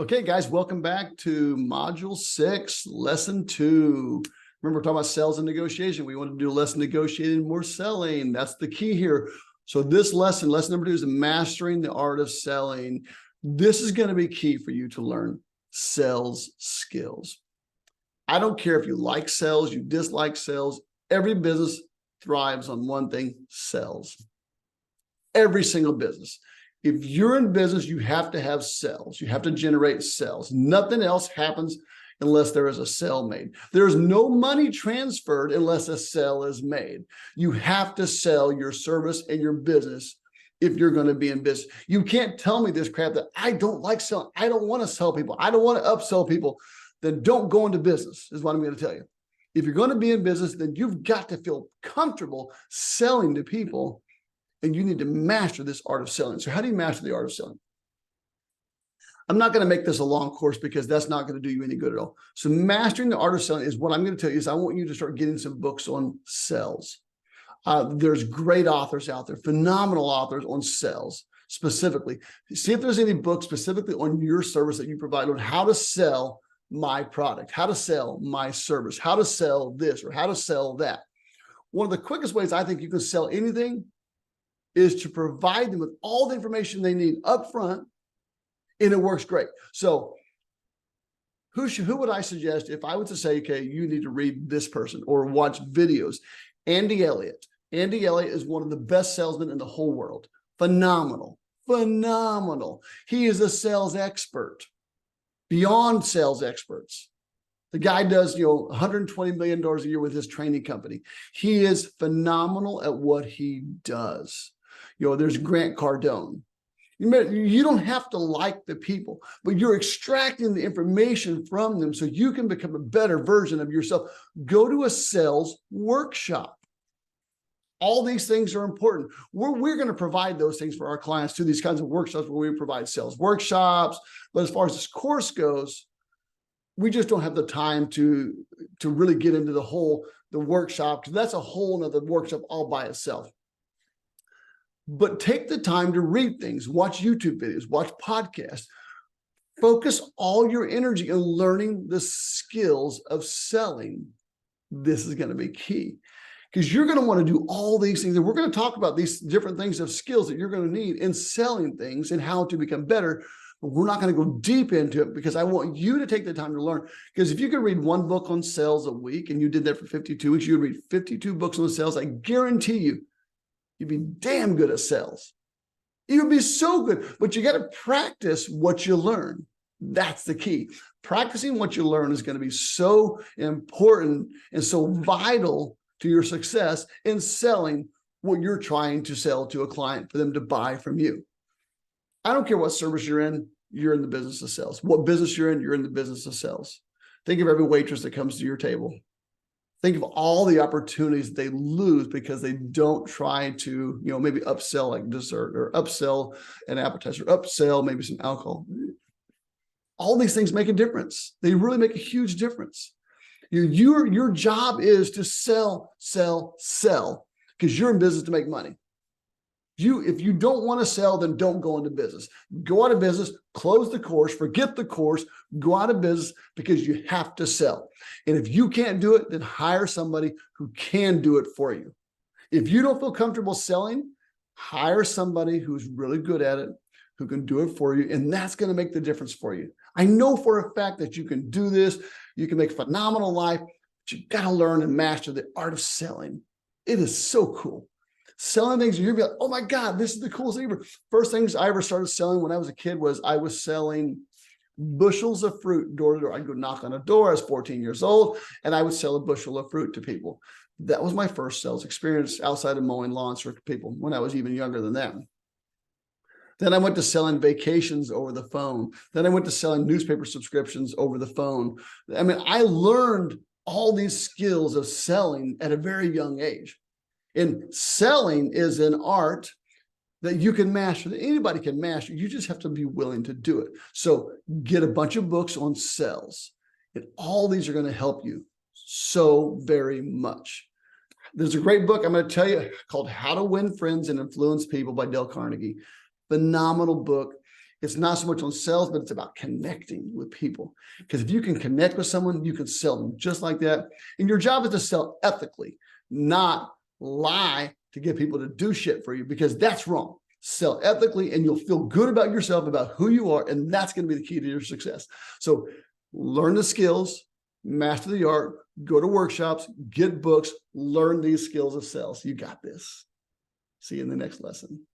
Okay, guys, welcome back to Module 6, Lesson 2. Remember, we're talking about sales and negotiation. We want to do less negotiating, more selling. That's the key here. So this lesson number 2 is mastering the art of selling. This is going to be key for you to learn sales skills. I don't care if you like sales, you dislike sales. Every business thrives on one thing: sales. Every single business. If you're in business, you have to have sales. You have to generate sales. Nothing else happens unless there is a sale made. There's no money transferred unless a sale is made. You have to sell your service and your business if you're going to be in business. You can't tell me this crap that I don't like selling. I don't want to sell people. I don't want to upsell people. Then don't go into business, is what I'm going to tell you. If you're going to be in business, then you've got to feel comfortable selling to people. And you need to master this art of selling. So how do you master the art of selling? I'm not going to make this a long course because that's not going to do you any good at all. So mastering the art of selling is what I'm going to tell you is I want you to start getting some books on sales. There's great authors out there, phenomenal authors on sales specifically. See if there's any books specifically on your service that you provide on how to sell my product, how to sell my service, how to sell this or how to sell that. One of the quickest ways I think you can sell anything is to provide them with all the information they need up front, and it works great. So who would I suggest if I was to say, okay, you need to read this person or watch videos? Andy Elliott. Andy Elliott is one of the best salesmen in the whole world. Phenomenal. He is a sales expert, beyond sales experts. The guy does, $120 million a year with his training company. He is phenomenal at what he does. There's Grant Cardone. You don't have to like the people, but you're extracting the information from them so you can become a better version of yourself. Go to a sales workshop. All these things are important. We're going to provide those things for our clients through these kinds of workshops where we provide sales workshops. But as far as this course goes, we just don't have the time to really get into the workshop, because that's a whole nother workshop all by itself. But take the time to read things, watch YouTube videos, watch podcasts. Focus all your energy on learning the skills of selling. This is going to be key, because you're going to want to do all these things. And we're going to talk about these different things of skills that you're going to need in selling things and how to become better. But we're not going to go deep into it because I want you to take the time to learn. Because if you could read one book on sales a week and you did that for 52 weeks, you would read 52 books on sales. I guarantee you'd be damn good at sales. You would be so good, but you got to practice what you learn. That's the key. Practicing what you learn is going to be so important and so vital to your success in selling what you're trying to sell to a client for them to buy from you. I don't care what service you're in the business of sales. What business you're in the business of sales. Think of every waitress that comes to your table. Think of all the opportunities they lose because they don't try to, maybe upsell like dessert or upsell an appetizer, upsell maybe some alcohol. All these things make a difference. They really make a huge difference. Your job is to sell, because you're in business to make money. If you don't want to sell, then don't go into business. Go out of business, close the course, forget the course, go out of business because you have to sell. And if you can't do it, then hire somebody who can do it for you. If you don't feel comfortable selling, hire somebody who's really good at it, who can do it for you, and that's going to make the difference for you. I know for a fact that you can do this. You can make a phenomenal life, but you got to learn and master the art of selling. It is so cool. Selling things, you're gonna be like, oh my God, this is the coolest thing ever. First things I ever started selling when I was a kid was I was selling bushels of fruit door to door. I'd go knock on a door. I was 14 years old, and I would sell a bushel of fruit to people. That was my first sales experience outside of mowing lawns for people when I was even younger than that. Then I went to selling vacations over the phone. Then I went to selling newspaper subscriptions over the phone. I mean, I learned all these skills of selling at a very young age. And selling is an art that you can master, that anybody can master. You just have to be willing to do it. So get a bunch of books on sales. And all these are going to help you so very much. There's a great book I'm going to tell you called How to Win Friends and Influence People by Dale Carnegie. Phenomenal book. It's not so much on sales, but it's about connecting with people. Because if you can connect with someone, you can sell them just like that. And your job is to sell ethically, not lie to get people to do shit for you, because that's wrong. Sell ethically and you'll feel good about yourself, about who you are. And that's going to be the key to your success. So learn the skills, master the art, go to workshops, get books, learn these skills of sales. You got this. See you in the next lesson.